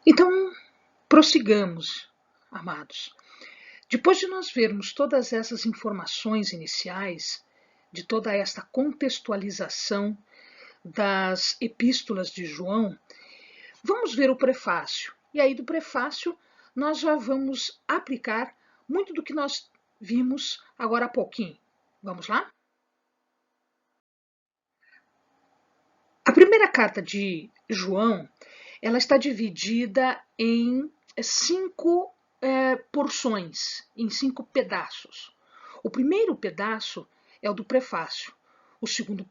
Então, prossigamos, amados. Depois de nós vermos todas essas informações iniciais, de toda esta contextualização das epístolas de João, vamos ver o prefácio. E aí, do prefácio, nós já vamos aplicar muito do que nós vimos agora há pouquinho. Vamos lá? A primeira carta de João, ela está dividida em cinco porções, em cinco pedaços. O primeiro pedaço é o do prefácio. O segundo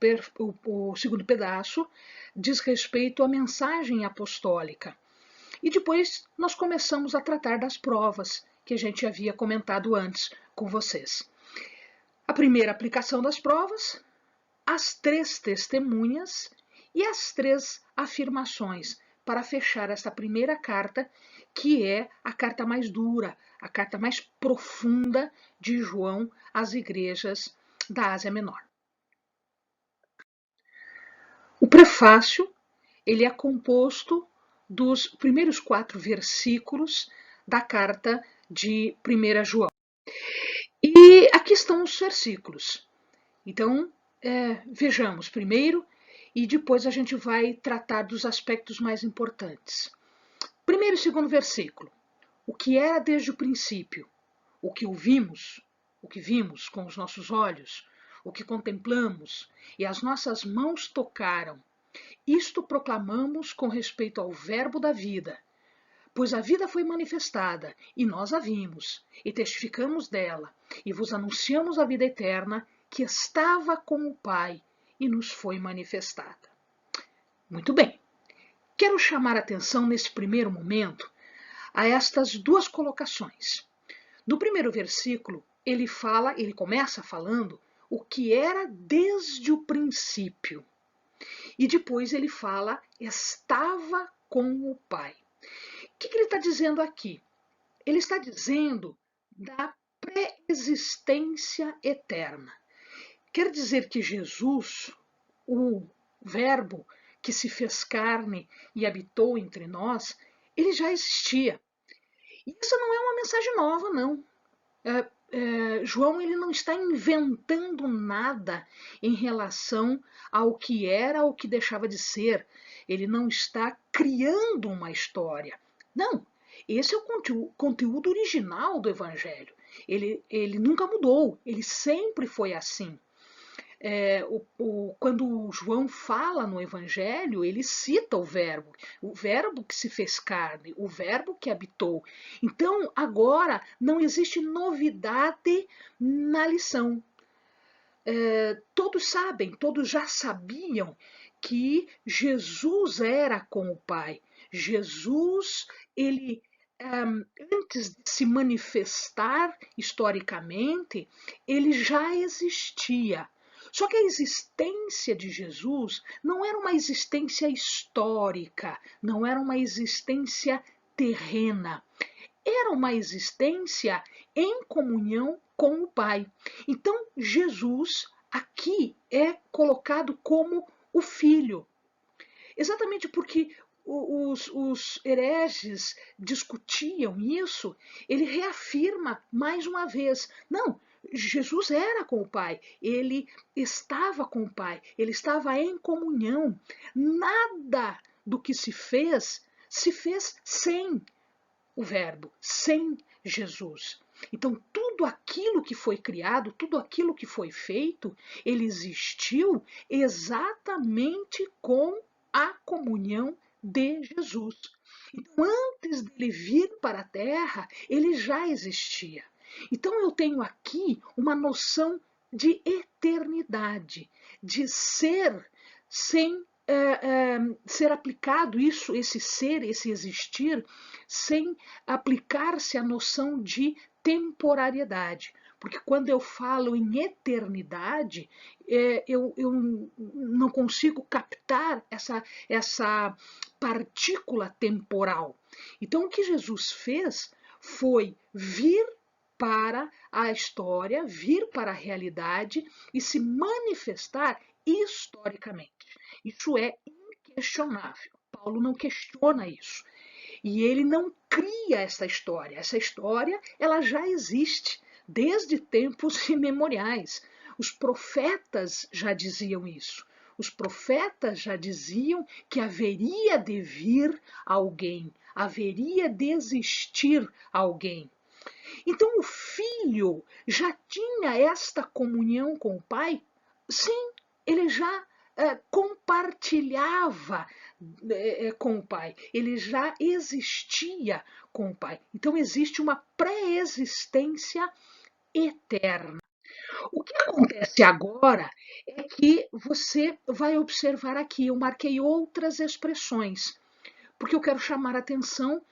pedaço diz respeito à mensagem apostólica. E depois nós começamos a tratar das provas que a gente havia comentado antes com vocês. A primeira aplicação das provas, as três testemunhas e as três afirmações para fechar esta primeira carta, que é a carta mais dura, a carta mais profunda de João às igrejas da Ásia Menor. O prefácio, ele é composto dos primeiros 4 versículos da carta de 1 João. E aqui estão os versículos. Então, vejamos primeiro e depois a gente vai tratar dos aspectos mais importantes. Primeiro e segundo versículo. O que era desde o princípio, o que ouvimos, o que vimos com os nossos olhos, o que contemplamos e as nossas mãos tocaram, isto proclamamos com respeito ao Verbo da vida. Pois a vida foi manifestada, e nós a vimos, e testificamos dela, e vos anunciamos a vida eterna, que estava com o Pai e nos foi manifestada. Muito bem. Quero chamar a atenção nesse primeiro momento a estas duas colocações. No primeiro versículo, ele começa falando o que era desde o princípio. E depois ele fala, estava com o Pai. O que ele está dizendo aqui? Ele está dizendo da pré-existência eterna. Quer dizer que Jesus, o Verbo que se fez carne e habitou entre nós, ele já existia. E isso não é uma mensagem nova, não. João ele não está inventando nada em relação ao que era ou que deixava de ser. Ele não está criando uma história. Não, esse é o conteúdo original do Evangelho. Ele nunca mudou, ele sempre foi assim. Quando João fala no Evangelho, ele cita o Verbo que se fez carne, o Verbo que habitou. Então, agora, não existe novidade na lição. Todos sabem, todos já sabiam que Jesus era com o Pai. Jesus, ele antes de se manifestar historicamente, ele já existia. Só que a existência de Jesus não era uma existência histórica, não era uma existência terrena, era uma existência em comunhão com o Pai. Então, Jesus aqui é colocado como o Filho. Exatamente porque os hereges discutiam isso, ele reafirma mais uma vez: não, Jesus era com o Pai, ele estava com o Pai, ele estava em comunhão. Nada do que se fez sem o Verbo, sem Jesus. Então, tudo aquilo que foi criado, tudo aquilo que foi feito, ele existiu exatamente com a comunhão de Jesus. Então, antes dele vir para a Terra, ele já existia. Então, eu tenho aqui uma noção de eternidade, de ser sem ser aplicado isso, esse ser, esse existir, sem aplicar-se a noção de temporariedade. Porque quando eu falo em eternidade, eu não consigo captar essa partícula temporal. Então, o que Jesus fez foi vir para a história, vir para a realidade e se manifestar historicamente. Isso é inquestionável. Paulo não questiona isso. E ele não cria essa história. Essa história, ela já existe desde tempos imemoriais. Os profetas já diziam isso. Os profetas já diziam que haveria de vir alguém, haveria de existir alguém. Então o filho já tinha esta comunhão com o pai? Sim, ele já compartilhava com o pai, ele já existia com o pai. Então existe uma pré-existência eterna. O que acontece agora é que você vai observar aqui, eu marquei outras expressões, porque eu quero chamar a atenção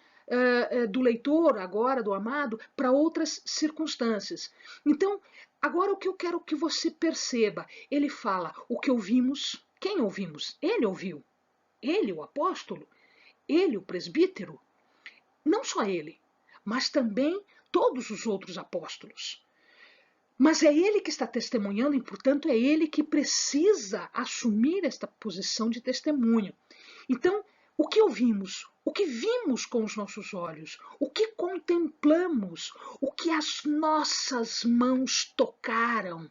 do leitor, agora, do amado, para outras circunstâncias. Então, agora o que eu quero que você perceba, ele fala o que ouvimos, quem ouvimos? Ele ouviu. Ele, o apóstolo, ele, o presbítero, não só ele, mas também todos os outros apóstolos. Mas é ele que está testemunhando e, portanto, é ele que precisa assumir esta posição de testemunho. Então, o que ouvimos, o que vimos com os nossos olhos, o que contemplamos, o que as nossas mãos tocaram,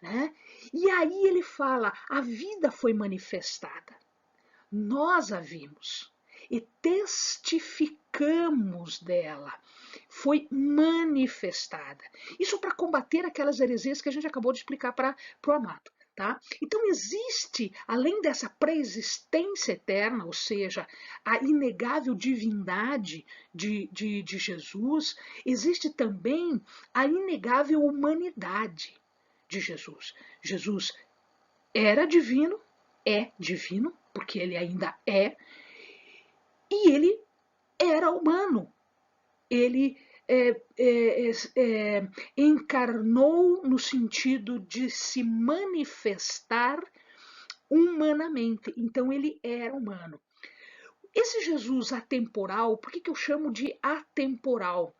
né? E aí ele fala, a vida foi manifestada. Nós a vimos e testificamos dela. Foi manifestada. Isso para combater aquelas heresias que a gente acabou de explicar para o amado. Tá? Então existe, além dessa pré-existência eterna, ou seja, a inegável divindade de Jesus, existe também a inegável humanidade de Jesus. Jesus era divino, é divino, porque ele ainda é, e ele era humano. Ele encarnou no sentido de se manifestar humanamente. Então ele era humano. Esse Jesus atemporal, por que eu chamo de atemporal?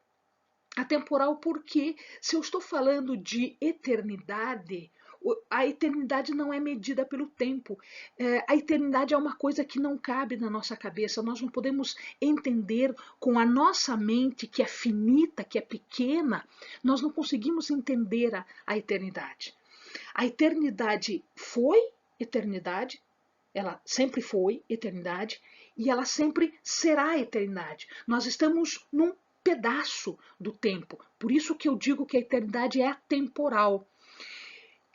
Atemporal porque, se eu estou falando de eternidade, a eternidade não é medida pelo tempo. A eternidade é uma coisa que não cabe na nossa cabeça. Nós não podemos entender com a nossa mente, que é finita, que é pequena, nós não conseguimos entender a eternidade. A eternidade foi eternidade, ela sempre foi eternidade e ela sempre será eternidade. Nós estamos num pedaço do tempo. Por isso que eu digo que a eternidade é atemporal.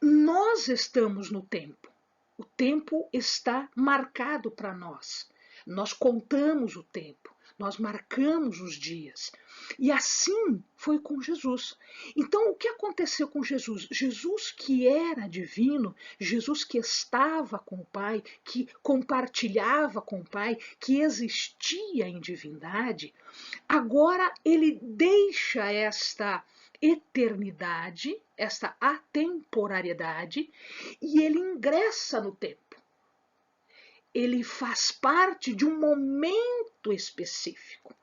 Nós estamos no tempo. O tempo está marcado para nós. Nós contamos o tempo, nós marcamos os dias. E assim foi com Jesus. Então, o que aconteceu com Jesus? Jesus que era divino, Jesus que estava com o Pai, que compartilhava com o Pai, que existia em divindade, agora ele deixa esta eternidade, esta atemporariedade, e ele ingressa no tempo. Ele faz parte de um momento específico.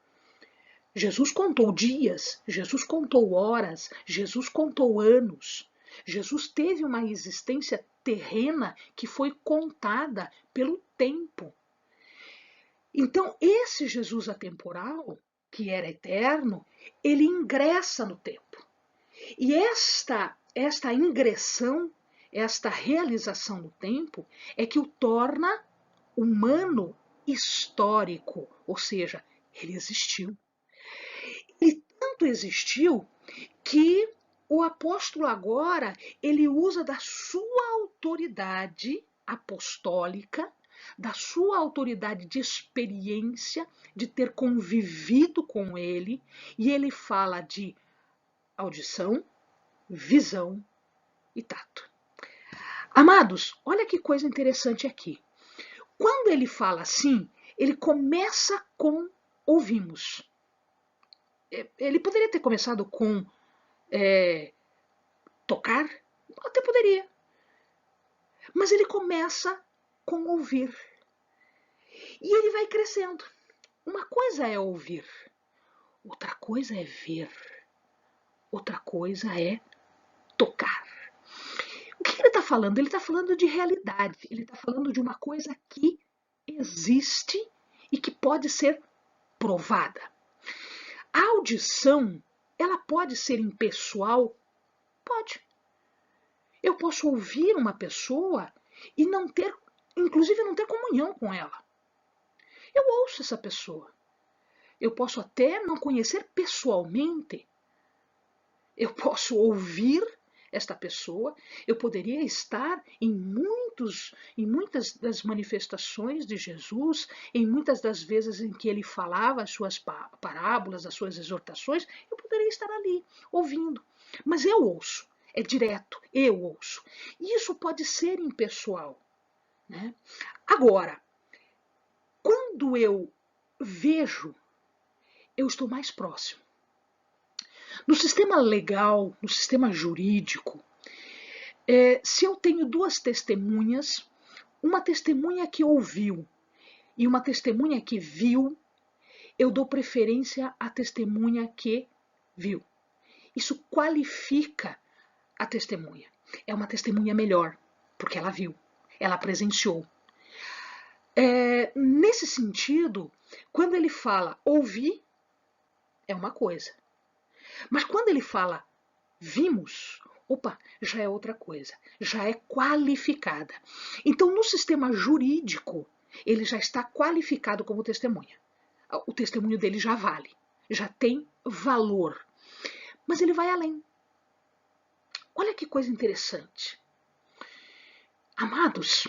Jesus contou dias, Jesus contou horas, Jesus contou anos. Jesus teve uma existência terrena que foi contada pelo tempo. Então, esse Jesus atemporal, que era eterno, ele ingressa no tempo. E esta ingressão, esta realização no tempo, é que o torna humano histórico, ou seja, ele existiu. Ele tanto existiu que o apóstolo agora ele usa da sua autoridade apostólica, da sua autoridade de experiência, de ter convivido com ele, e ele fala de audição, visão e tato. Amados, olha que coisa interessante aqui. Quando ele fala assim, ele começa com ouvimos. Ele poderia ter começado com tocar? Até poderia. Mas ele começa com ouvir. E ele vai crescendo. Uma coisa é ouvir, outra coisa é ver, outra coisa é tocar. O que ele está falando? Ele está falando de realidade, ele está falando de uma coisa que existe e que pode ser provada. A audição, ela pode ser impessoal? Pode. Eu posso ouvir uma pessoa e não ter, inclusive não ter comunhão com ela. Eu ouço essa pessoa. Eu posso até não conhecer pessoalmente. Eu posso ouvir esta pessoa, eu poderia estar em muitas das manifestações de Jesus, em muitas das vezes em que ele falava as suas parábolas, as suas exortações, eu poderia estar ali, ouvindo. Mas eu ouço, é direto, eu ouço. E isso pode ser impessoal, né? Agora, quando eu vejo, eu estou mais próximo. No sistema legal, no sistema jurídico, se eu tenho duas testemunhas, uma testemunha que ouviu e uma testemunha que viu, eu dou preferência à testemunha que viu. Isso qualifica a testemunha. É uma testemunha melhor, porque ela viu, ela presenciou. Nesse sentido, quando ele fala ouvi, é uma coisa. Mas quando ele fala vimos, opa, já é outra coisa, já é qualificada. Então, no sistema jurídico, ele já está qualificado como testemunha. O testemunho dele já vale, já tem valor. Mas ele vai além. Olha que coisa interessante. Amados,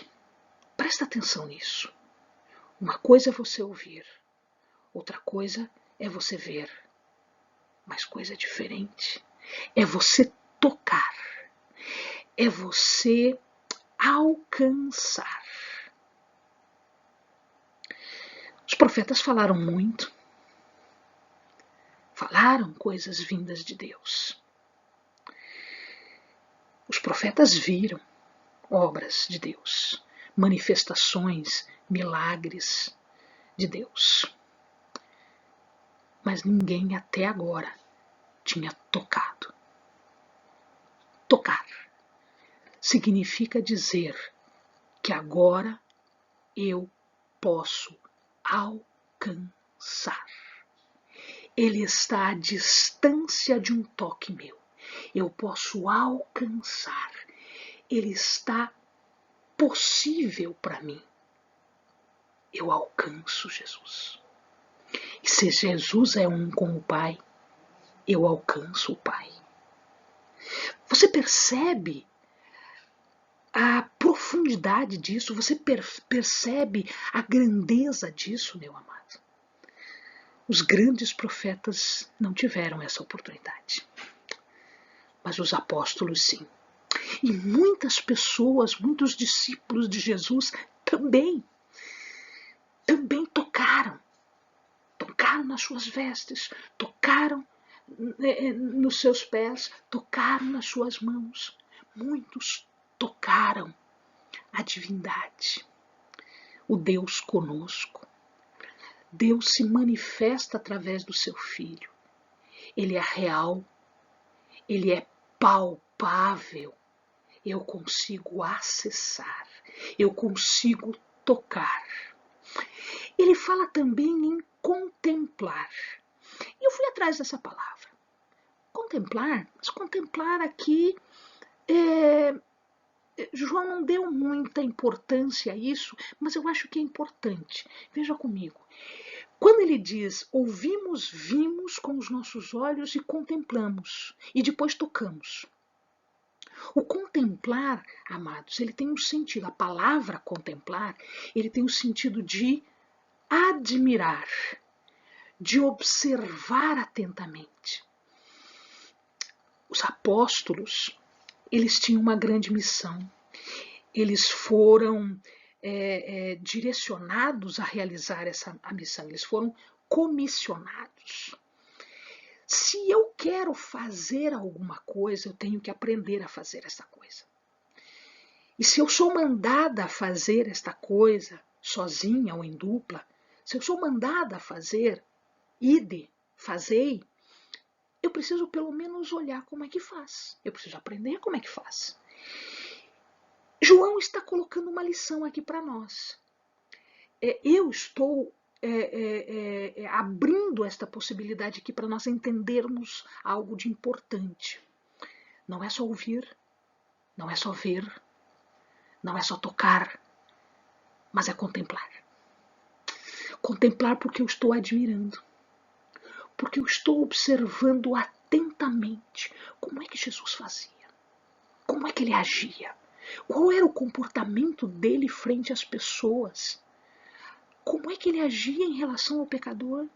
presta atenção nisso. Uma coisa é você ouvir, outra coisa é você ver. Mas coisa diferente é você tocar, é você alcançar. Os profetas falaram muito, falaram coisas vindas de Deus. Os profetas viram obras de Deus, manifestações, milagres de Deus. Mas ninguém até agora tinha tocado. Tocar significa dizer que agora eu posso alcançar. Ele está à distância de um toque meu. Eu posso alcançar. Ele está possível para mim. Eu alcanço Jesus. E se Jesus é um com o Pai, eu alcanço o Pai. Você percebe a profundidade disso? Você percebe a grandeza disso, meu amado? Os grandes profetas não tiveram essa oportunidade, mas os apóstolos sim. E muitas pessoas, muitos discípulos de Jesus também tocaram nas suas vestes, tocaram nos seus pés, tocaram nas suas mãos. Muitos tocaram a divindade, o Deus conosco. Deus se manifesta através do seu Filho. Ele é real, ele é palpável. Eu consigo acessar, eu consigo tocar. Ele fala também em contemplar. E eu fui atrás dessa palavra. Contemplar, mas contemplar aqui, João não deu muita importância a isso, mas eu acho que é importante. Veja comigo. Quando ele diz, ouvimos, vimos com os nossos olhos e contemplamos, e depois tocamos. O contemplar, amados, ele tem um sentido, a palavra contemplar, ele tem um sentido de admirar, de observar atentamente. Os apóstolos, eles tinham uma grande missão. Eles foram direcionados a realizar a missão. Eles foram comissionados. Se eu quero fazer alguma coisa, eu tenho que aprender a fazer essa coisa. E se eu sou mandada a fazer esta coisa, sozinha ou em dupla, se eu sou mandada a fazer, ide, fazei, eu preciso pelo menos olhar como é que faz. Eu preciso aprender como é que faz. João está colocando uma lição aqui para nós. Eu estou abrindo esta possibilidade aqui para nós entendermos algo de importante. Não é só ouvir, não é só ver, não é só tocar, mas é contemplar. Contemplar porque eu estou admirando, porque eu estou observando atentamente como é que Jesus fazia, como é que ele agia, qual era o comportamento dele frente às pessoas, como é que ele agia em relação ao pecador,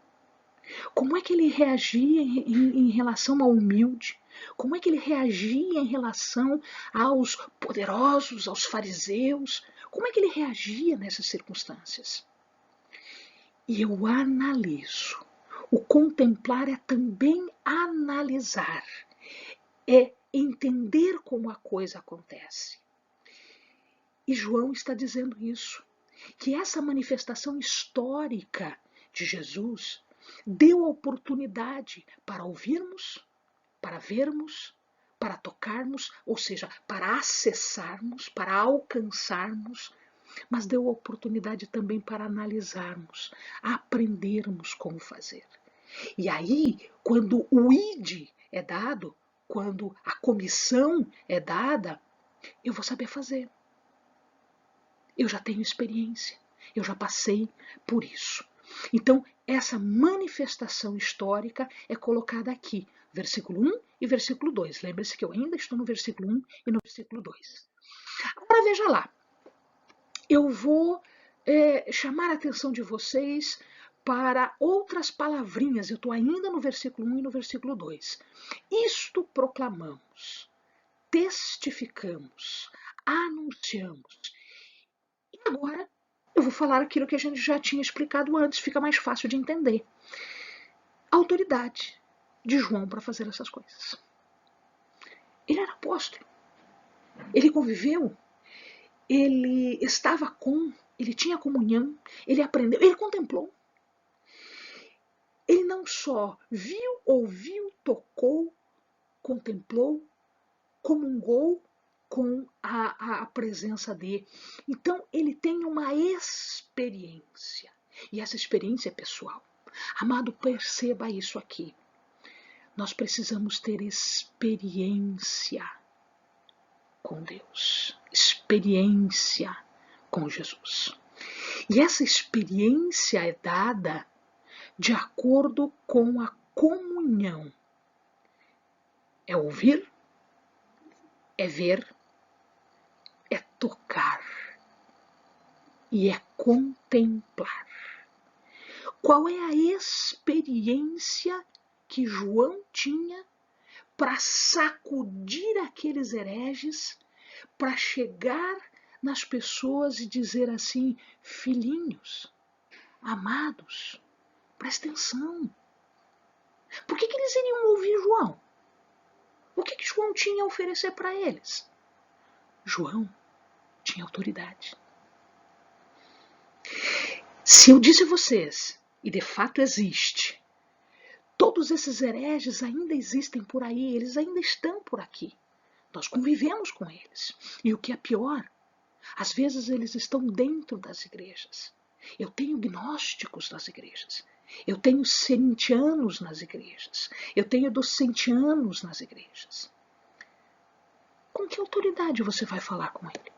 como é que ele reagia em relação ao humilde, como é que ele reagia em relação aos poderosos, aos fariseus, como é que ele reagia nessas circunstâncias. E eu analiso. O contemplar é também analisar, é entender como a coisa acontece. E João está dizendo isso, que essa manifestação histórica de Jesus deu a oportunidade para ouvirmos, para vermos, para tocarmos, ou seja, para acessarmos, para alcançarmos, mas deu a oportunidade também para analisarmos, aprendermos como fazer. E aí, quando o ID é dado, quando a comissão é dada, eu vou saber fazer. Eu já tenho experiência, eu já passei por isso. Então, essa manifestação histórica é colocada aqui, versículo 1 e versículo 2. Lembre-se que eu ainda estou no versículo 1 e no versículo 2. Agora veja lá, eu vou chamar a atenção de vocês para outras palavrinhas. Eu estou ainda no versículo 1 e no versículo 2. Isto proclamamos, testificamos, anunciamos. E agora eu vou falar aquilo que a gente já tinha explicado antes, fica mais fácil de entender. A autoridade de João para fazer essas coisas. Ele era apóstolo, ele conviveu, ele estava com, ele tinha comunhão, ele aprendeu, ele contemplou. Ele não só viu, ouviu, tocou, contemplou, comungou com a presença dele. Então, ele tem uma experiência. E essa experiência é pessoal. Amado, perceba isso aqui. Nós precisamos ter experiência com Deus. Experiência com Jesus. E essa experiência é dada de acordo com a comunhão. É ouvir, é ver, é tocar e é contemplar. Qual é a experiência que João tinha para sacudir aqueles hereges, para chegar nas pessoas e dizer assim: filhinhos, amados, presta atenção. Por que eles iriam ouvir João? O que João tinha a oferecer para eles? João tinha autoridade. Se eu disse a vocês, e de fato existe, todos esses hereges ainda existem por aí, eles ainda estão por aqui. Nós convivemos com eles. E o que é pior, às vezes eles estão dentro das igrejas. Eu tenho gnósticos nas igrejas. Eu tenho serintianos nas igrejas. Eu tenho docentianos nas igrejas. Com que autoridade você vai falar com ele?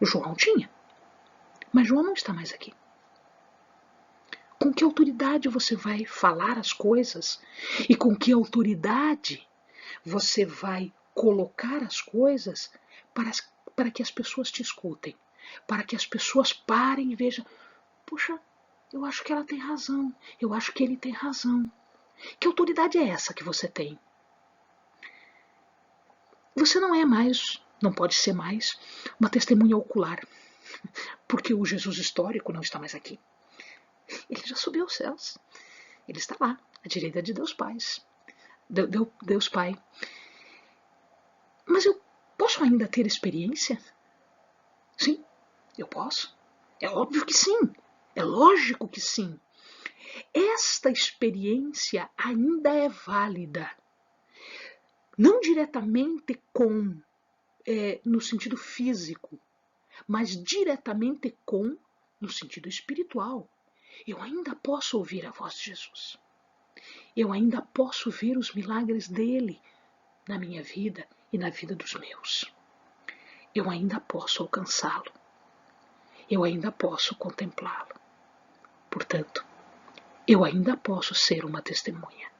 João tinha. Mas João não está mais aqui. Com que autoridade você vai falar as coisas? E com que autoridade você vai colocar as coisas para que as pessoas te escutem? Para que as pessoas parem e vejam: puxa, eu acho que ela tem razão. Eu acho que ele tem razão. Que autoridade é essa que você tem? Você não é mais, não pode ser mais, uma testemunha ocular. Porque o Jesus histórico não está mais aqui. Ele já subiu aos céus. Ele está lá, à direita de Deus Pai. Deus Pai. Mas eu posso ainda ter experiência? Sim, eu posso. É óbvio que sim. É lógico que sim. Esta experiência ainda é válida. Não diretamente no sentido físico, mas diretamente com no sentido espiritual. Eu ainda posso ouvir a voz de Jesus. Eu ainda posso ver os milagres dele na minha vida e na vida dos meus. Eu ainda posso alcançá-lo. Eu ainda posso contemplá-lo. Portanto, eu ainda posso ser uma testemunha.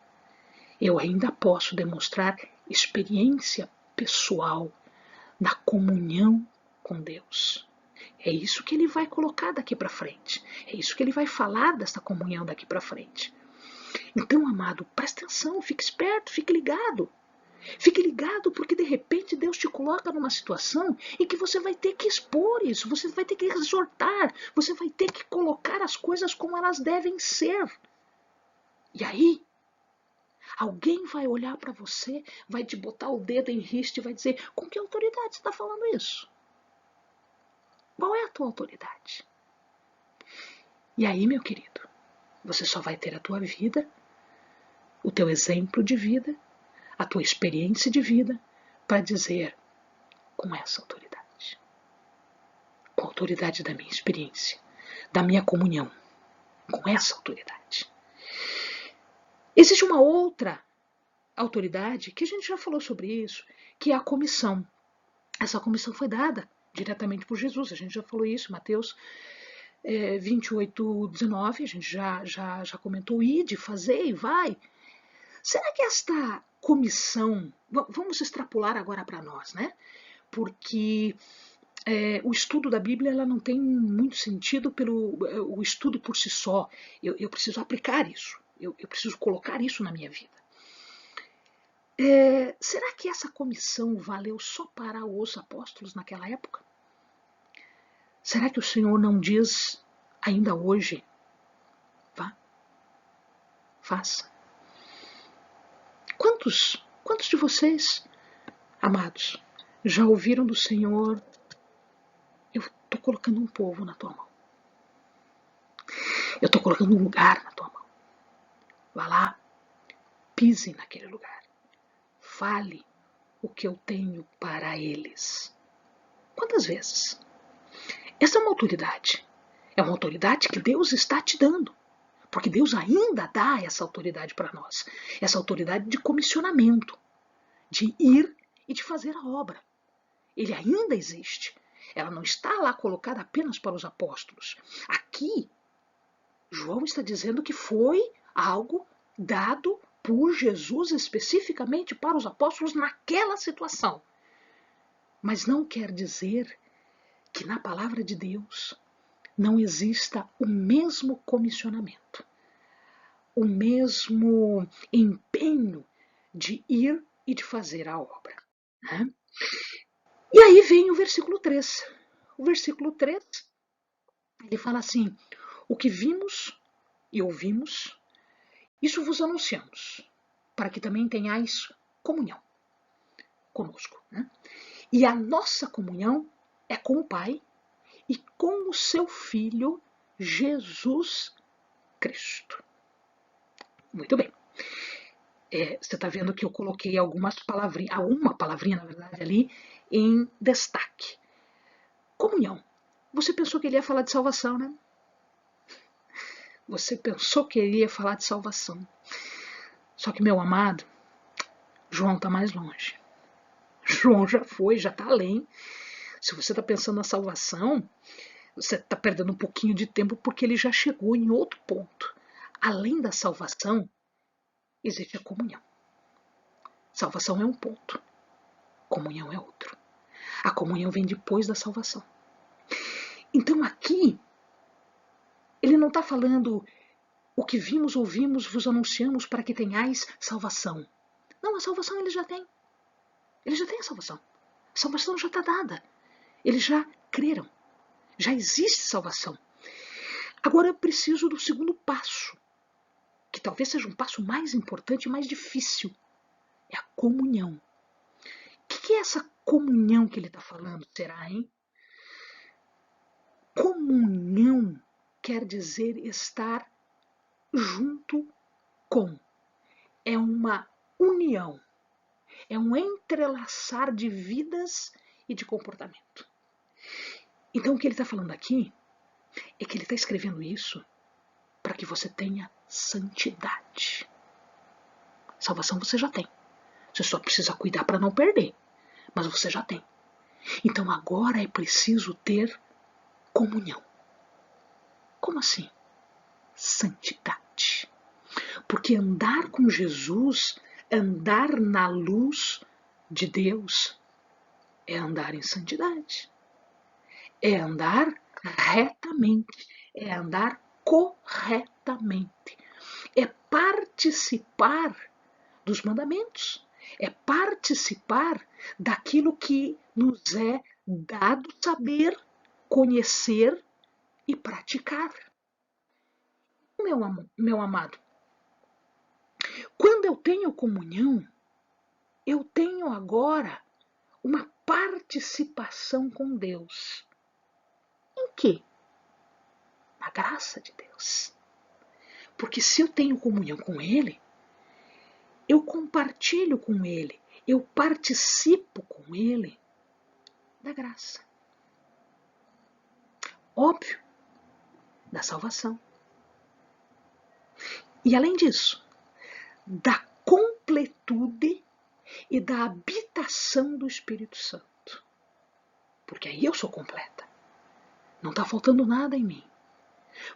Eu ainda posso demonstrar experiência pessoal na comunhão com Deus. É isso que ele vai colocar daqui para frente. É isso que ele vai falar dessa comunhão daqui para frente. Então, amado, presta atenção, fique esperto, fique ligado. Fique ligado porque de repente Deus te coloca numa situação em que você vai ter que expor isso, você vai ter que exortar, você vai ter que colocar as coisas como elas devem ser. E aí, alguém vai olhar para você, vai te botar o dedo em riste e vai dizer: com que autoridade você está falando isso? Qual é a tua autoridade? E aí, meu querido, você só vai ter a tua vida, o teu exemplo de vida, a tua experiência de vida para dizer: com essa autoridade, com a autoridade da minha experiência, da minha comunhão, com essa autoridade. Existe uma outra autoridade que a gente já falou sobre isso, que é a comissão. Essa comissão foi dada diretamente por Jesus, a gente já falou isso, Mateus 28:19, a gente já comentou: ide, fazei, vai. Será que esta comissão, vamos extrapolar agora para nós, né? Porque o estudo da Bíblia ela não tem muito sentido pelo o estudo por si só. Eu preciso aplicar isso, eu preciso colocar isso na minha vida. Será que essa comissão valeu só para os apóstolos naquela época? Será que o Senhor não diz ainda hoje: vá, faça? Quantos de vocês, amados, já ouviram do Senhor: eu estou colocando um povo na tua mão. Eu estou colocando um lugar na tua mão. Vá lá, pise naquele lugar. Fale o que eu tenho para eles. Quantas vezes? Essa é uma autoridade. É uma autoridade que Deus está te dando. Porque Deus ainda dá essa autoridade para nós. Essa autoridade de comissionamento. De ir e de fazer a obra. Ele ainda existe. Ela não está lá colocada apenas para os apóstolos. Aqui, João está dizendo que foi algo dado por Jesus especificamente para os apóstolos naquela situação. Mas não quer dizer que na palavra de Deus não exista o mesmo comissionamento, o mesmo empenho de ir e de fazer a obra. Né? E aí vem o versículo 3. O versículo 3, ele fala assim: o que vimos e ouvimos, isso vos anunciamos, para que também tenhais comunhão conosco. Né? E a nossa comunhão é com o Pai e com o seu Filho, Jesus Cristo. Muito bem. Você está vendo que eu coloquei algumas palavrinhas, uma palavrinha, na verdade, ali, em destaque. Comunhão. Você pensou que ele ia falar de salvação, né? Você pensou que ele ia falar de salvação. Só que, meu amado, João está mais longe. João já foi, já está além. Se você está pensando na salvação, você está perdendo um pouquinho de tempo porque ele já chegou em outro ponto. Além da salvação, existe a comunhão. Salvação é um ponto. Comunhão é outro. A comunhão vem depois da salvação. Então aqui, ele não está falando o que vimos, ouvimos, vos anunciamos para que tenhais salvação. Não, a salvação ele já tem. Ele já tem a salvação. A salvação já está dada. Eles já creram. Já existe salvação. Agora eu preciso do segundo passo, que talvez seja um passo mais importante e mais difícil. É a comunhão. O que é essa comunhão que ele está falando? Será, hein? Comunhão quer dizer estar junto com. É uma união. É um entrelaçar de vidas e de comportamento. Então o que ele está falando aqui é que ele está escrevendo isso para que você tenha santidade. Salvação você já tem. Você só precisa cuidar para não perder. Mas você já tem. Então agora é preciso ter comunhão. Como assim? Santidade. Porque andar com Jesus, andar na luz de Deus, é andar em santidade. É andar retamente. É andar corretamente. É participar dos mandamentos. É participar daquilo que nos é dado saber, conhecer e praticar. Meu amado, quando eu tenho comunhão, eu tenho agora uma participação com Deus. Em quê? Na graça de Deus. Porque se eu tenho comunhão com Ele, eu compartilho com Ele, eu participo com Ele da graça. Óbvio, da salvação. E além disso, da completude e da habitação do Espírito Santo. Porque aí eu sou completa. Não está faltando nada em mim.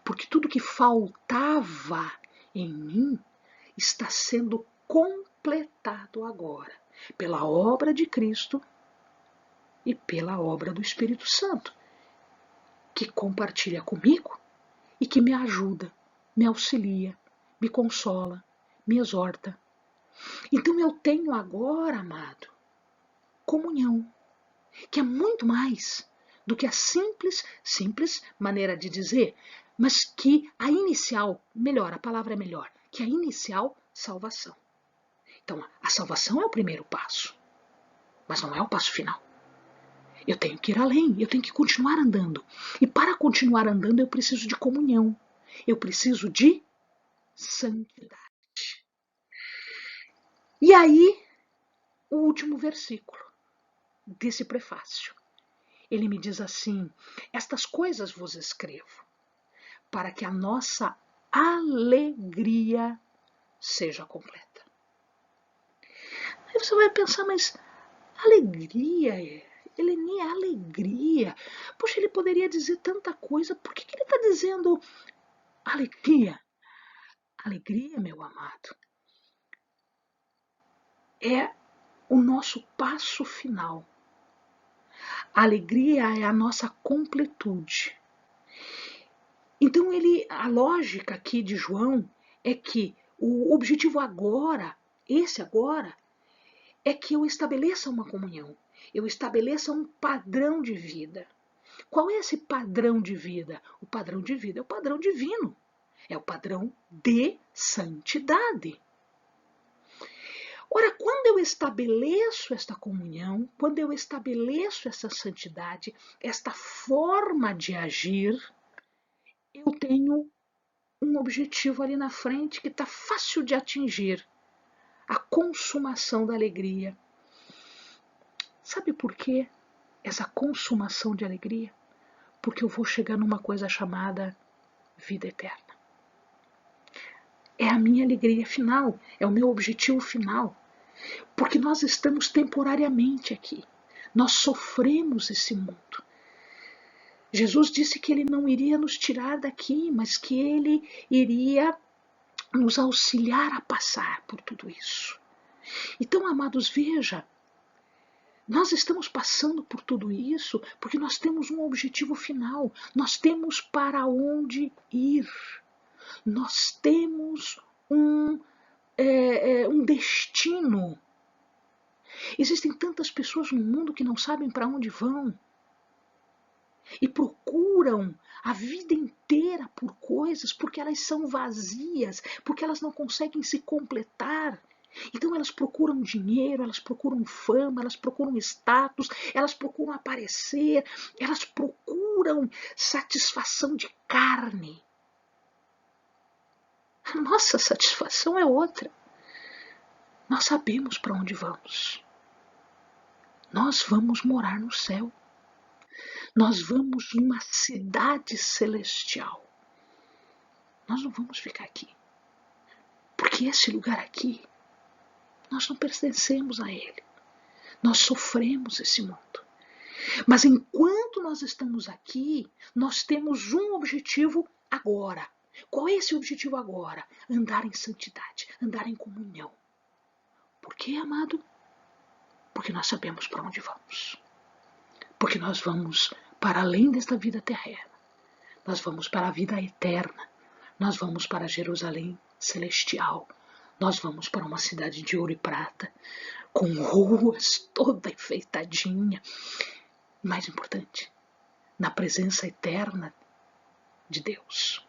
Porque tudo que faltava em mim está sendo completado agora pela obra de Cristo e pela obra do Espírito Santo, que compartilha comigo e que me ajuda, me auxilia, me consola, me exorta. Então eu tenho agora, amado, comunhão, que é muito mais do que a simples maneira de dizer, mas que a inicial, melhor, a palavra é melhor, que a inicial salvação. Então, a salvação é o primeiro passo, mas não é o passo final. Eu tenho que ir além, eu tenho que continuar andando. E para continuar andando, eu preciso de comunhão. Eu preciso de santidade. E aí, o último versículo desse prefácio. Ele me diz assim: estas coisas vos escrevo, para que a nossa alegria seja completa. Aí você vai pensar, mas alegria, ele nem é alegria. Poxa, ele poderia dizer tanta coisa, por que ele está dizendo alegria? Alegria, meu amado, é o nosso passo final. A alegria é a nossa completude. Então a lógica aqui de João é que o objetivo agora, esse agora, é que eu estabeleça uma comunhão, eu estabeleça um padrão de vida. Qual é esse padrão de vida? O padrão de vida é o padrão divino, é o padrão de santidade. Ora, quando eu estabeleço esta comunhão, quando eu estabeleço essa santidade, esta forma de agir, eu tenho um objetivo ali na frente que está fácil de atingir, a consumação da alegria. Sabe por quê essa consumação de alegria? Porque eu vou chegar numa coisa chamada vida eterna. É a minha alegria final, é o meu objetivo final. Porque nós estamos temporariamente aqui. Nós sofremos esse mundo. Jesus disse que ele não iria nos tirar daqui, mas que ele iria nos auxiliar a passar por tudo isso. Então, amados, veja, nós estamos passando por tudo isso porque nós temos um objetivo final, nós temos para onde ir, nós temos um destino. Existem tantas pessoas no mundo que não sabem para onde vão e procuram a vida inteira por coisas porque elas são vazias, porque elas não conseguem se completar. Então elas procuram dinheiro, elas procuram fama, elas procuram status, elas procuram aparecer, elas procuram satisfação de carne. A nossa satisfação é outra. Nós sabemos para onde vamos. Nós vamos morar no céu. Nós vamos numa cidade celestial. Nós não vamos ficar aqui. Porque esse lugar aqui, nós não pertencemos a ele. Nós sofremos esse mundo. Mas enquanto nós estamos aqui, nós temos um objetivo agora. Qual é esse objetivo agora? Andar em santidade, andar em comunhão. Por quê, amado? Porque nós sabemos para onde vamos. Porque nós vamos para além desta vida terrena. Nós vamos para a vida eterna. Nós vamos para Jerusalém celestial. Nós vamos para uma cidade de ouro e prata, com ruas toda enfeitadinha. Mais importante, na presença eterna de Deus.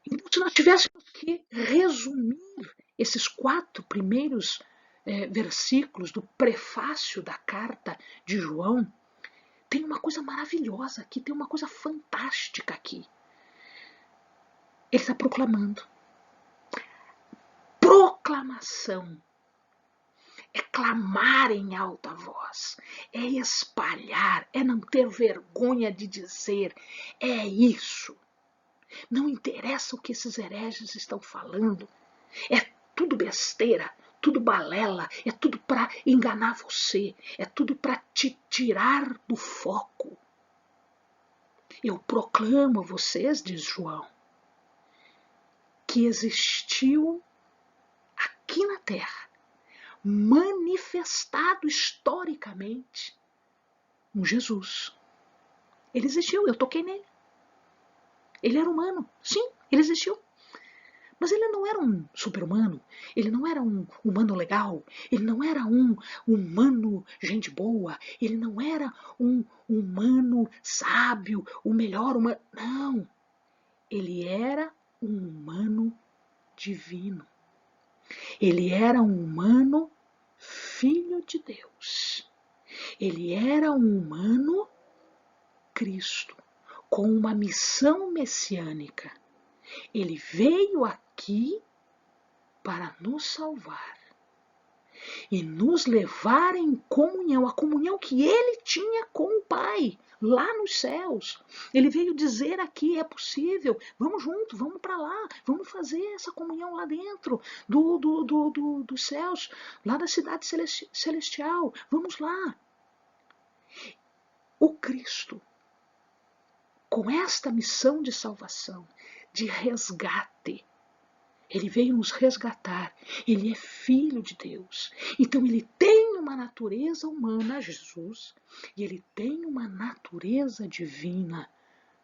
Então, se nós tivéssemos que resumir esses 4 primeiros versículos do prefácio da carta de João, tem uma coisa maravilhosa aqui, tem uma coisa fantástica aqui. Ele está proclamando. Proclamação é clamar em alta voz, é espalhar, é não ter vergonha de dizer, é isso. Não interessa o que esses hereges estão falando, é tudo besteira, tudo balela, é tudo para enganar você, é tudo para te tirar do foco. Eu proclamo a vocês, diz João, que existiu aqui na Terra, manifestado historicamente, um Jesus. Ele existiu, eu toquei nele. Ele era humano, sim, ele existiu. Mas ele não era um super-humano, ele não era um humano legal, ele não era um humano gente boa, ele não era um humano sábio, o melhor humano. Não, ele era um humano divino. Ele era um humano filho de Deus. Ele era um humano Cristo, com uma missão messiânica. Ele veio aqui para nos salvar e nos levar em comunhão, a comunhão que ele tinha com o Pai, lá nos céus. Ele veio dizer aqui, é possível, vamos junto, vamos para lá, vamos fazer essa comunhão lá dentro dos céus, lá da cidade celestial, vamos lá. O Cristo, com esta missão de salvação, de resgate, ele veio nos resgatar, ele é filho de Deus. Então ele tem uma natureza humana, Jesus, e ele tem uma natureza divina,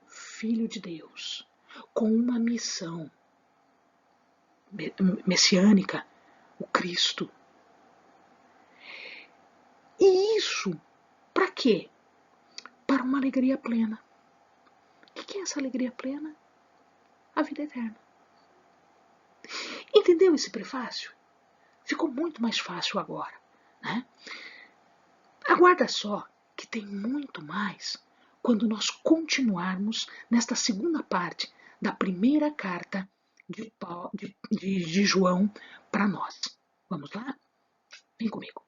filho de Deus, com uma missão messiânica, o Cristo. E isso, para quê? Para uma alegria plena. O que é essa alegria plena? A vida eterna. Entendeu esse prefácio? Ficou muito mais fácil agora, né? Aguarda só que tem muito mais quando nós continuarmos nesta segunda parte da primeira carta de João para nós. Vamos lá? Vem comigo.